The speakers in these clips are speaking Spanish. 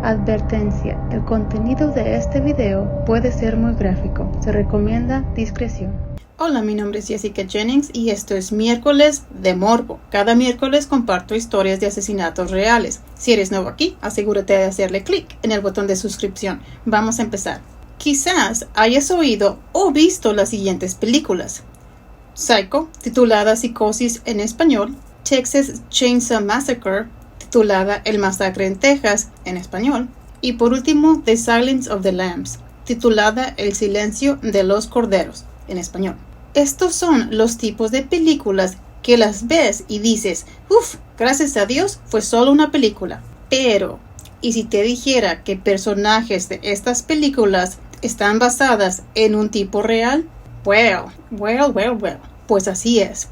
Advertencia: el contenido de este video puede ser muy gráfico. Se recomienda discreción. Hola, mi nombre es Jessica Jennings y esto es Miércoles de Morbo. Cada miércoles comparto historias de asesinatos reales. Si eres nuevo aquí, asegúrate de hacerle clic en el botón de suscripción. Vamos a empezar. Quizás hayas oído o visto las siguientes películas: Psycho, titulada Psicosis en español; Texas Chainsaw Massacre, titulada El Masacre en Texas en español; y por último The Silence of the Lambs, titulada El Silencio de los Corderos en español. Estos son los tipos de películas que las ves y dices, uff, gracias a Dios fue solo una película. Pero, ¿y si te dijera que personajes de estas películas están basadas en un tipo real? Well, pues así es.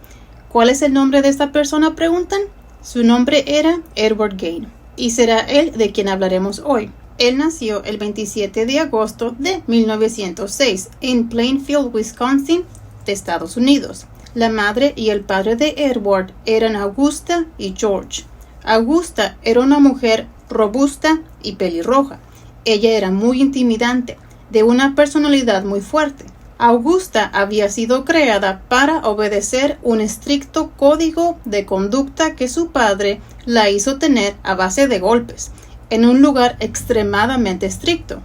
¿Cuál es el nombre de esta persona?, preguntan. Su nombre era Edward Gein, y será él de quien hablaremos hoy. Él nació el 27 de agosto de 1906 en Plainfield, Wisconsin, de Estados Unidos. La madre y el padre de Edward eran Augusta y George. Augusta era una mujer robusta y pelirroja. Ella era muy intimidante, de una personalidad muy fuerte. Augusta había sido creada para obedecer un estricto código de conducta que su padre la hizo tener a base de golpes, en un lugar extremadamente estricto,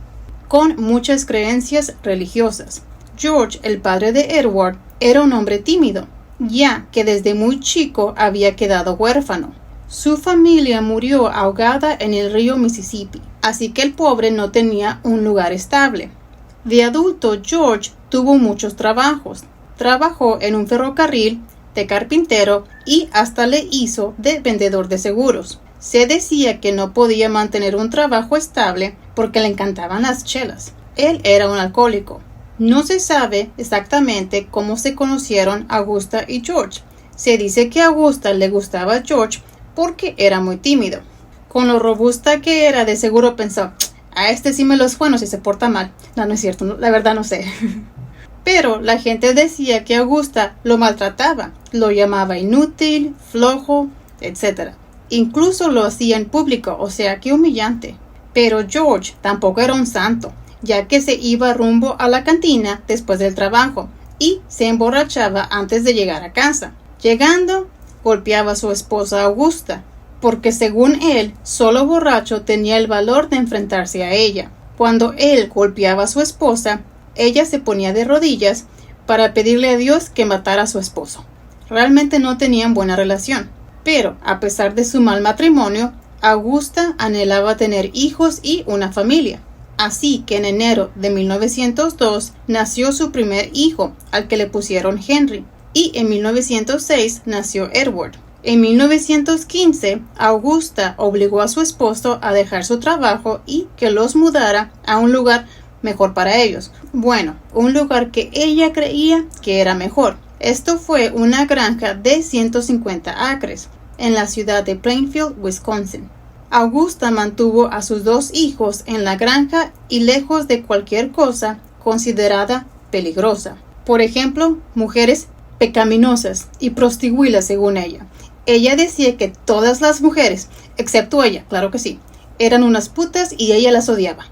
con muchas creencias religiosas. George, el padre de Edward, era un hombre tímido, ya que desde muy chico había quedado huérfano. Su familia murió ahogada en el río Mississippi, así que el pobre no tenía un lugar estable. De adulto, George tuvo muchos trabajos. Trabajó en un ferrocarril, de carpintero y hasta le hizo de vendedor de seguros. Se decía que no podía mantener un trabajo estable porque le encantaban las chelas. Él era un alcohólico. No se sabe exactamente cómo se conocieron Augusta y George. Se dice que a Augusta le gustaba a George porque era muy tímido. Con lo robusta que era, de seguro pensó, a este sí me los bueno si se porta mal. No es cierto, la verdad no sé. Pero la gente decía que Augusta lo maltrataba, lo llamaba inútil, flojo, etc. Incluso lo hacía en público, o sea que humillante. Pero George tampoco era un santo, ya que se iba rumbo a la cantina después del trabajo y se emborrachaba antes de llegar a casa. Llegando, golpeaba a su esposa Augusta, porque según él, solo borracho tenía el valor de enfrentarse a ella. Cuando él golpeaba a su esposa, ella se ponía de rodillas para pedirle a Dios que matara a su esposo. Realmente no tenían buena relación, pero a pesar de su mal matrimonio, Augusta anhelaba tener hijos y una familia. Así que en enero de 1902 nació su primer hijo, al que le pusieron Henry, y en 1906 nació Edward. En 1915, Augusta obligó a su esposo a dejar su trabajo y que los mudara a un lugar mejor para ellos. Bueno, un lugar que ella creía que era mejor. Esto fue una granja de 150 acres en la ciudad de Plainfield, Wisconsin. Augusta mantuvo a sus dos hijos en la granja y lejos de cualquier cosa considerada peligrosa. Por ejemplo, mujeres pecaminosas y prostíbulas, según ella. Ella decía que todas las mujeres, excepto ella, claro que sí, eran unas putas y ella las odiaba.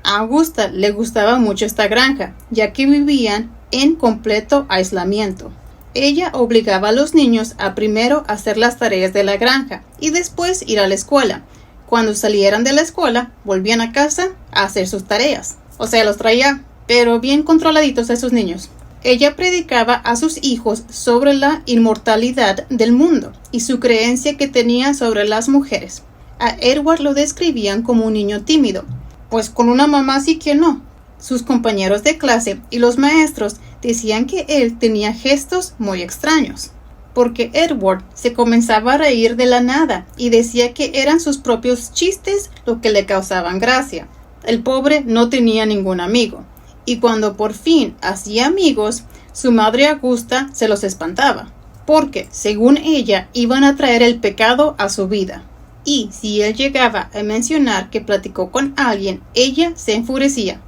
A Augusta le gustaba mucho esta granja, ya que vivían en completo aislamiento. Ella obligaba a los niños a primero hacer las tareas de la granja y después ir a la escuela. Cuando salieran de la escuela, volvían a casa a hacer sus tareas. O sea, los traía, pero bien controladitos a esos niños. Ella predicaba a sus hijos sobre la inmortalidad del mundo y su creencia que tenía sobre las mujeres. A Edward lo describían como un niño tímido, pues con una mamá así que no. Sus compañeros de clase y los maestros decían que él tenía gestos muy extraños, porque Edward se comenzaba a reír de la nada y decía que eran sus propios chistes lo que le causaban gracia. El pobre no tenía ningún amigo. Y cuando por fin hacía amigos, su madre Augusta se los espantaba, porque, según ella, iban a traer el pecado a su vida. Y si él llegaba a mencionar que platicó con alguien, ella se enfurecía.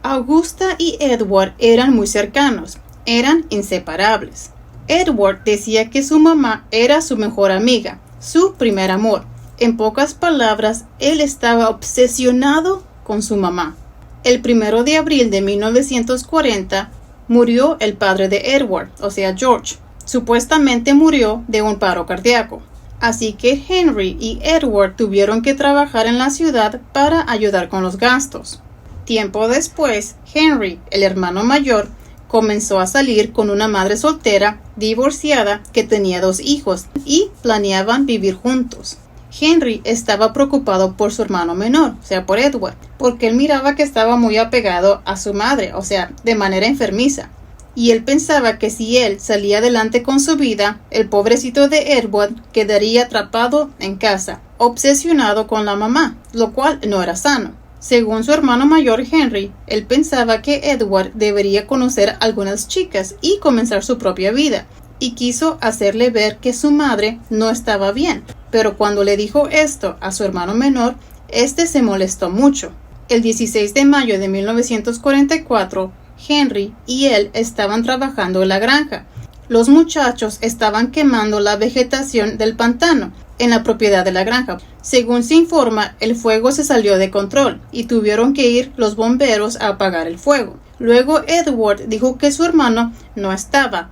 Augusta y Edward eran muy cercanos, eran inseparables. Edward decía que su mamá era su mejor amiga, su primer amor, En pocas palabras, él estaba obsesionado con su mamá. El 1 de abril de 1940 murió el padre de Edward, o sea George. Supuestamente murió de un paro cardíaco. Así que Henry y Edward tuvieron que trabajar en la ciudad para ayudar con los gastos. Tiempo después, Henry, el hermano mayor, comenzó a salir con una madre soltera, divorciada, que tenía 2 hijos y planeaban vivir juntos. Henry estaba preocupado por su hermano menor, o sea, por Edward, porque él miraba que estaba muy apegado a su madre, o sea, de manera enfermiza. Y él pensaba que si él salía adelante con su vida, el pobrecito de Edward quedaría atrapado en casa, obsesionado con la mamá, lo cual no era sano. Según su hermano mayor Henry, él pensaba que Edward debería conocer a algunas chicas y comenzar su propia vida, y quiso hacerle ver que su madre no estaba bien. Pero cuando le dijo esto a su hermano menor, este se molestó mucho. El 16 de mayo de 1944, Henry y él estaban trabajando en la granja. Los muchachos estaban quemando la vegetación del pantano en la propiedad de la granja. Según se informa, el fuego se salió de control y tuvieron que ir los bomberos a apagar el fuego. Luego Edward dijo que su hermano no estaba.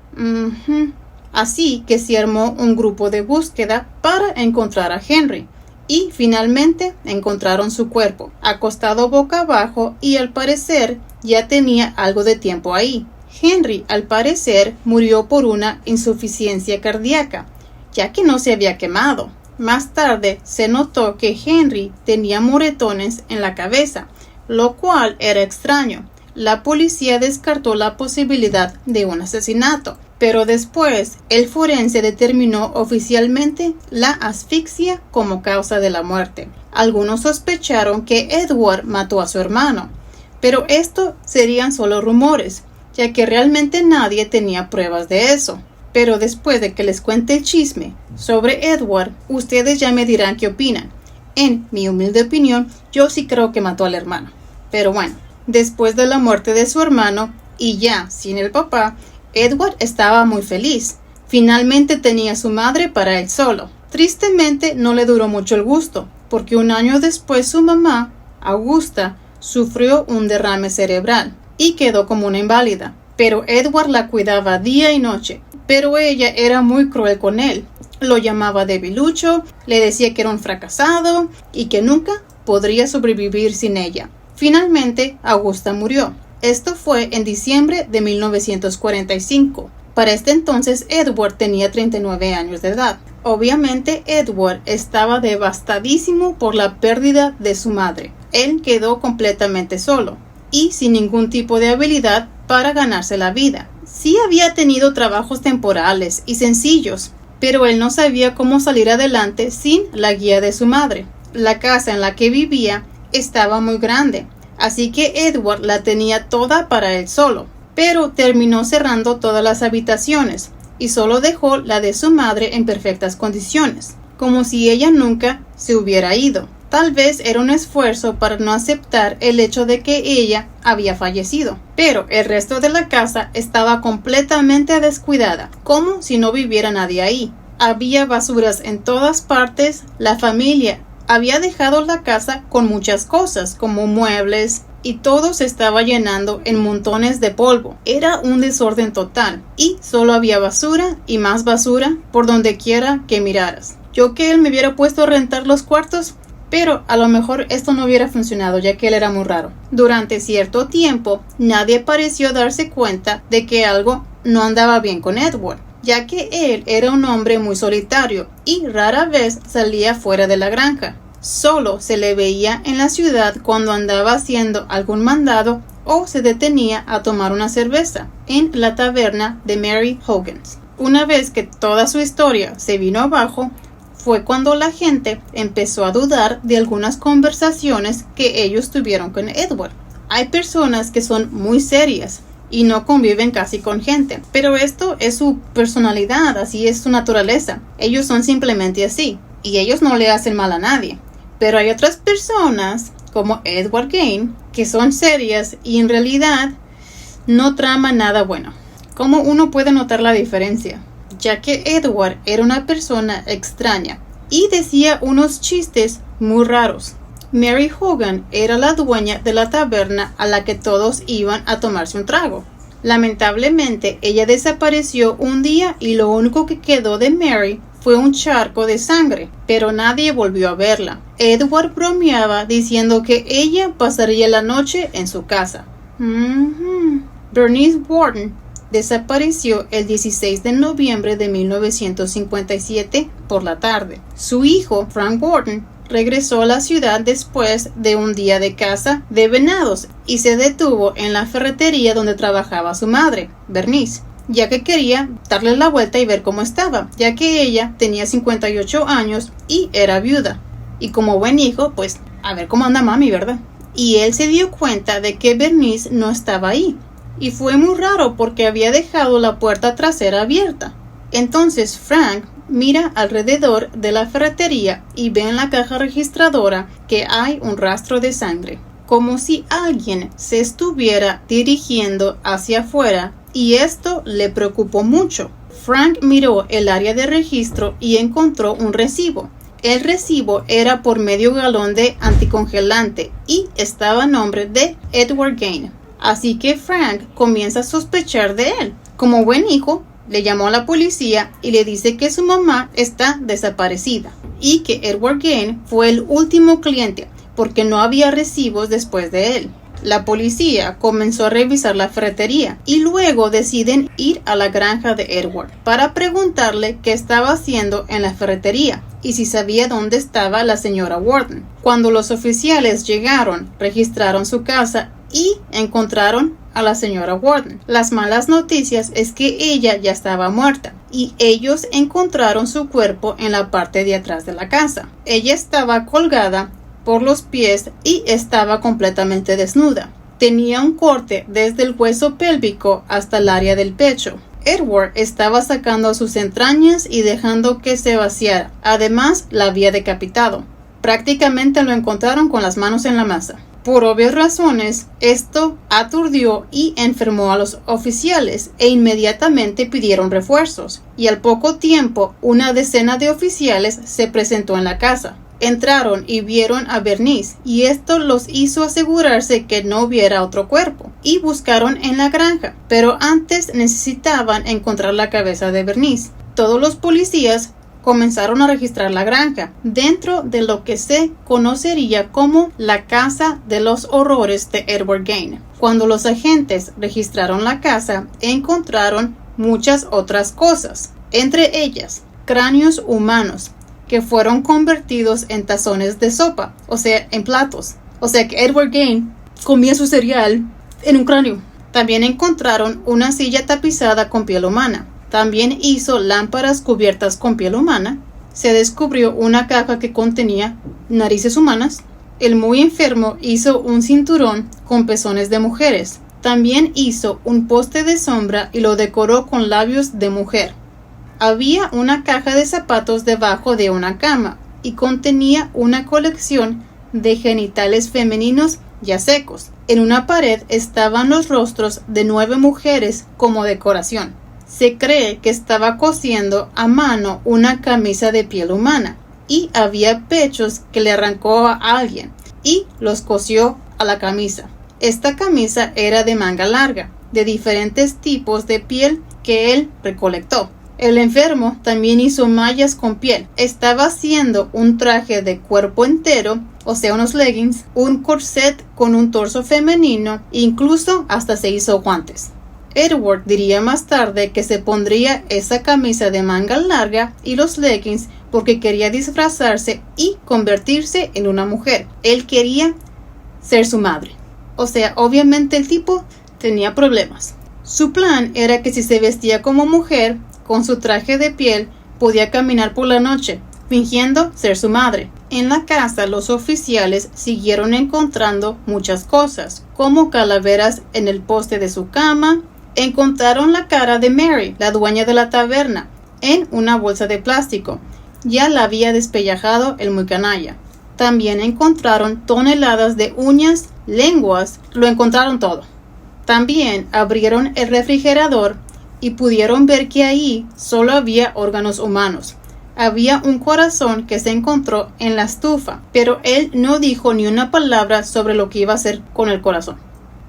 Así que se armó un grupo de búsqueda para encontrar a Henry. Y finalmente encontraron su cuerpo, acostado boca abajo, y al parecer ya tenía algo de tiempo ahí. Henry, al parecer, murió por una insuficiencia cardíaca, ya que no se había quemado. Más tarde se notó que Henry tenía moretones en la cabeza, lo cual era extraño. La policía descartó la posibilidad de un asesinato, pero después el forense determinó oficialmente la asfixia como causa de la muerte. Algunos sospecharon que Edward mató a su hermano, pero esto serían solo rumores, ya que realmente nadie tenía pruebas de eso. Pero después de que les cuente el chisme sobre Edward, ustedes ya me dirán qué opinan. En mi humilde opinión, yo sí creo que mató al hermano. Pero bueno, después de la muerte de su hermano y ya sin el papá, Edward estaba muy feliz. Finalmente tenía a su madre para él solo. Tristemente no le duró mucho el gusto, porque un año después su mamá, Augusta, sufrió un derrame cerebral y quedó como una inválida. Pero Edward la cuidaba día y noche. Pero ella era muy cruel con él. Lo llamaba debilucho, le decía que era un fracasado y que nunca podría sobrevivir sin ella. Finalmente, Augusta murió. Esto fue en diciembre de 1945. Para este entonces, Edward tenía 39 años de edad. Obviamente, Edward estaba devastadísimo por la pérdida de su madre. Él quedó completamente solo y sin ningún tipo de habilidad para ganarse la vida. Sí había tenido trabajos temporales y sencillos, pero él no sabía cómo salir adelante sin la guía de su madre. La casa en la que vivía estaba muy grande, así que Edward la tenía toda para él solo, pero terminó cerrando todas las habitaciones y solo dejó la de su madre en perfectas condiciones, como si ella nunca se hubiera ido. Tal vez era un esfuerzo para no aceptar el hecho de que ella había fallecido, pero el resto de la casa estaba completamente descuidada, como si no viviera nadie ahí. Había basuras en todas partes. La familia había dejado la casa con muchas cosas, como muebles, y todo se estaba llenando en montones de polvo. Era un desorden total, y solo había basura y más basura por donde quiera que miraras. Yo que él me hubiera puesto a rentar los cuartos, pero a lo mejor esto no hubiera funcionado, ya que él era muy raro. Durante cierto tiempo, nadie pareció darse cuenta de que algo no andaba bien con Edward, ya que él era un hombre muy solitario y rara vez salía fuera de la granja. Solo se le veía en la ciudad cuando andaba haciendo algún mandado o se detenía a tomar una cerveza en la taberna de Mary Hogan's. Una vez que toda su historia se vino abajo, fue cuando la gente empezó a dudar de algunas conversaciones que ellos tuvieron con Edward. Hay personas que son muy serias y no conviven casi con gente, pero esto es su personalidad, así es su naturaleza. Ellos son simplemente así y ellos no le hacen mal a nadie. Pero hay otras personas, como Edward Gain, que son serias y en realidad no traman nada bueno. ¿Cómo uno puede notar la diferencia? Ya que Edward era una persona extraña, y decía unos chistes muy raros. Mary Hogan era la dueña de la taberna a la que todos iban a tomarse un trago. Lamentablemente, ella desapareció un día y lo único que quedó de Mary fue un charco de sangre, pero nadie volvió a verla. Edward bromeaba diciendo que ella pasaría la noche en su casa. Bernice Worden desapareció el 16 de noviembre de 1957 por la tarde. Su hijo, Frank Worden, regresó a la ciudad después de un día de caza de venados y se detuvo en la ferretería donde trabajaba su madre, Bernice, ya que quería darle la vuelta y ver cómo estaba, ya que ella tenía 58 años y era viuda. Y como buen hijo, pues, a ver cómo anda mami, ¿verdad? Y él se dio cuenta de que Bernice no estaba ahí. Y fue muy raro porque había dejado la puerta trasera abierta. Entonces Frank mira alrededor de la ferretería y ve en la caja registradora que hay un rastro de sangre, como si alguien se estuviera dirigiendo hacia afuera, y esto le preocupó mucho. Frank miró el área de registro y encontró un recibo. El recibo era por medio galón de anticongelante y estaba a nombre de Edward Gain. Así que Frank comienza a sospechar de él. Como buen hijo, le llamó a la policía y le dice que su mamá está desaparecida y que Edward Gain fue el último cliente porque no había recibos después de él. La policía comenzó a revisar la ferretería y luego deciden ir a la granja de Edward para preguntarle qué estaba haciendo en la ferretería y si sabía dónde estaba la señora Worden. Cuando los oficiales llegaron, registraron su casa y encontraron a la señora Worden. Las malas noticias es que ella ya estaba muerta y ellos encontraron su cuerpo en la parte de atrás de la casa. Ella estaba colgada por los pies y estaba completamente desnuda. Tenía un corte desde el hueso pélvico hasta el área del pecho. Edward estaba sacando sus entrañas y dejando que se vaciara. Además, la había decapitado. Prácticamente lo encontraron con las manos en la masa. Por obvias razones, esto aturdió y enfermó a los oficiales e inmediatamente pidieron refuerzos. Y al poco tiempo, una decena de oficiales se presentó en la casa. Entraron y vieron a Bernice y esto los hizo asegurarse que no hubiera otro cuerpo y buscaron en la granja, pero antes necesitaban encontrar la cabeza de Bernice. Todos los policías comenzaron a registrar la granja dentro de lo que se conocería como la Casa de los Horrores de Edward Gain. Cuando los agentes registraron la casa, encontraron muchas otras cosas, entre ellas cráneos humanos que fueron convertidos en tazones de sopa, o sea, en platos. O sea que Edward Gain comía su cereal en un cráneo. También encontraron una silla tapizada con piel humana. También hizo lámparas cubiertas con piel humana. Se descubrió una caja que contenía narices humanas. El muy enfermo hizo un cinturón con pezones de mujeres. También hizo un poste de sombra y lo decoró con labios de mujer. Había una caja de zapatos debajo de una cama y contenía una colección de genitales femeninos ya secos. En una pared estaban los rostros de 9 mujeres como decoración. Se cree que estaba cosiendo a mano una camisa de piel humana y había pechos que le arrancó a alguien y los cosió a la camisa. Esta camisa era de manga larga, de diferentes tipos de piel que él recolectó. El enfermo también hizo mallas con piel. Estaba haciendo un traje de cuerpo entero, o sea, unos leggings, un corset con un torso femenino, incluso hasta se hizo guantes. Edward diría más tarde que se pondría esa camisa de manga larga y los leggings porque quería disfrazarse y convertirse en una mujer. Él quería ser su madre. O sea, obviamente el tipo tenía problemas. Su plan era que si se vestía como mujer, con su traje de piel, podía caminar por la noche, fingiendo ser su madre. En la casa, los oficiales siguieron encontrando muchas cosas, como calaveras en el poste de su cama. Encontraron la cara de Mary, la dueña de la taberna, en una bolsa de plástico. Ya la había despellejado el muy canalla. También encontraron toneladas de uñas, lenguas, lo encontraron todo. También abrieron el refrigerador y pudieron ver que ahí solo había órganos humanos. había un corazón que se encontró en la estufa, pero él no dijo ni una palabra sobre lo que iba a hacer con el corazón.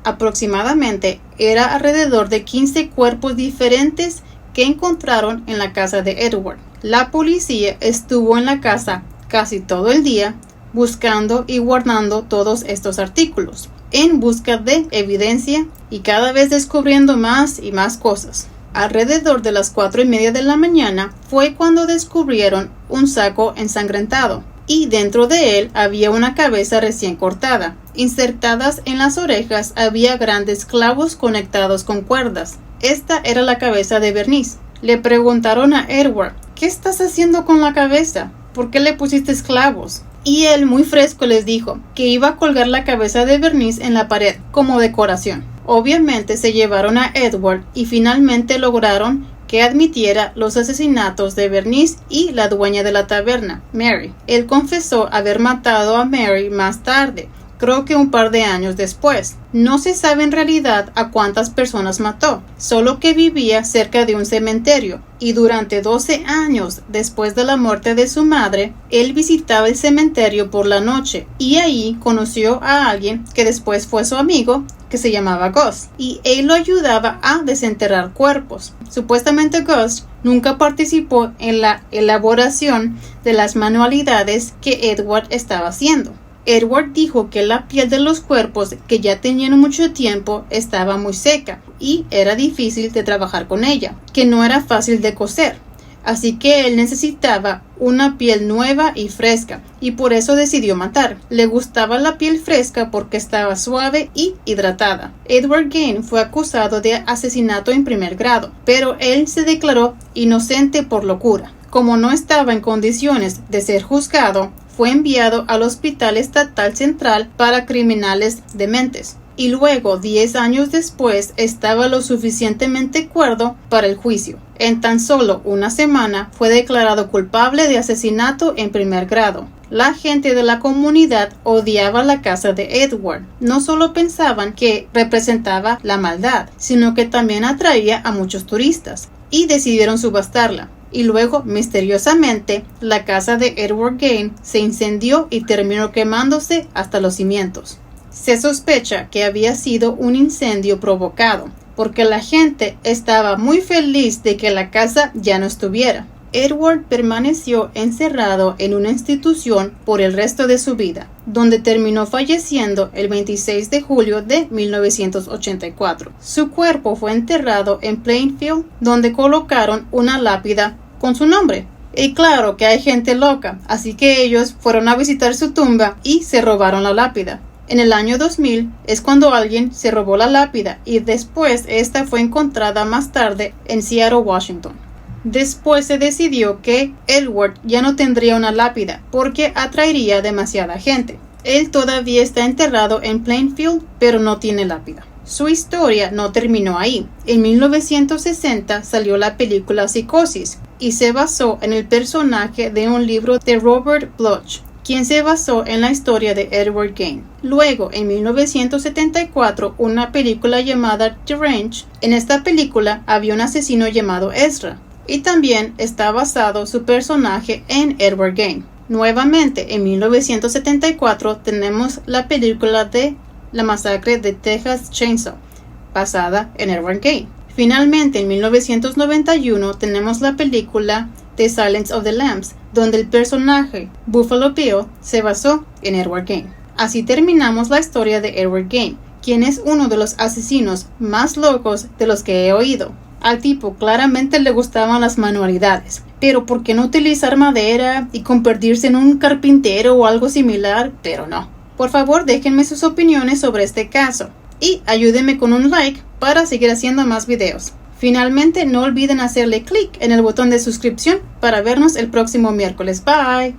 Aproximadamente era alrededor de 15 cuerpos diferentes que encontraron en la casa de Edward. La policía estuvo en la casa casi todo el día buscando y guardando todos estos artículos en busca de evidencia y cada vez descubriendo más y más cosas. Alrededor de las 4:30 de la mañana fue cuando descubrieron un saco ensangrentado y dentro de él había una cabeza recién cortada. Insertadas en las orejas había grandes clavos conectados con cuerdas. Esta era la cabeza de Bernice. Le preguntaron a Edward: ¿qué estás haciendo con la cabeza? ¿Por qué le pusiste clavos? Y él, muy fresco, les dijo que iba a colgar la cabeza de Bernice en la pared como decoración. Obviamente se llevaron a Edward y finalmente lograron que admitiera los asesinatos de Bernice y la dueña de la taberna, Mary. Él confesó haber matado a Mary más tarde, creo que un par de años después. No se sabe en realidad a cuántas personas mató, solo que vivía cerca de un cementerio y durante 12 años después de la muerte de su madre, él visitaba el cementerio por la noche y ahí conoció a alguien que después fue su amigo, que se llamaba Gus, y él lo ayudaba a desenterrar cuerpos. Supuestamente Gus nunca participó en la elaboración de las manualidades que Edward estaba haciendo. Edward dijo que la piel de los cuerpos que ya tenían mucho tiempo estaba muy seca y era difícil de trabajar con ella, que no era fácil de coser. Así que él necesitaba una piel nueva y fresca y por eso decidió matar. Le gustaba la piel fresca porque estaba suave y hidratada. Edward Gein fue acusado de asesinato en primer grado, pero él se declaró inocente por locura. Como no estaba en condiciones de ser juzgado, fue enviado al Hospital Estatal Central para Criminales Dementes y luego 10 años después estaba lo suficientemente cuerdo para el juicio. En tan solo una semana fue declarado culpable de asesinato en primer grado. La gente de la comunidad odiaba la casa de Edward. No solo pensaban que representaba la maldad, sino que también atraía a muchos turistas y decidieron subastarla. Y luego, misteriosamente, la casa de Edward Gein se incendió y terminó quemándose hasta los cimientos. Se sospecha que había sido un incendio provocado, porque la gente estaba muy feliz de que la casa ya no estuviera. Edward permaneció encerrado en una institución por el resto de su vida, donde terminó falleciendo el 26 de julio de 1984. Su cuerpo fue enterrado en Plainfield, donde colocaron una lápida con su nombre. Y claro que hay gente loca, así que ellos fueron a visitar su tumba y se robaron la lápida. En el año 2000 es cuando alguien se robó la lápida y después esta fue encontrada más tarde en Seattle, Washington. Después se decidió que Edward ya no tendría una lápida porque atraería demasiada gente. Él todavía está enterrado en Plainfield, pero no tiene lápida. Su historia no terminó ahí. En 1960 salió la película Psicosis y se basó en el personaje de un libro de Robert Bloch, quien se basó en la historia de Edward Gein. Luego, en 1974, una película llamada The Range. En esta película había un asesino llamado Ezra. Y también está basado su personaje en Edward Gein. Nuevamente, en 1974 tenemos la película de La Masacre de Texas Chainsaw, basada en Edward Gein. Finalmente, en 1991 tenemos la película The Silence of the Lambs, donde el personaje Buffalo Bill se basó en Edward Gein. Así terminamos la historia de Edward Gein, quien es uno de los asesinos más locos de los que he oído. Al tipo claramente le gustaban las manualidades, pero ¿por qué no utilizar madera y convertirse en un carpintero o algo similar? Pero no. Por favor, déjenme sus opiniones sobre este caso y ayúdenme con un like para seguir haciendo más videos. Finalmente, no olviden hacerle clic en el botón de suscripción para vernos el próximo miércoles. Bye.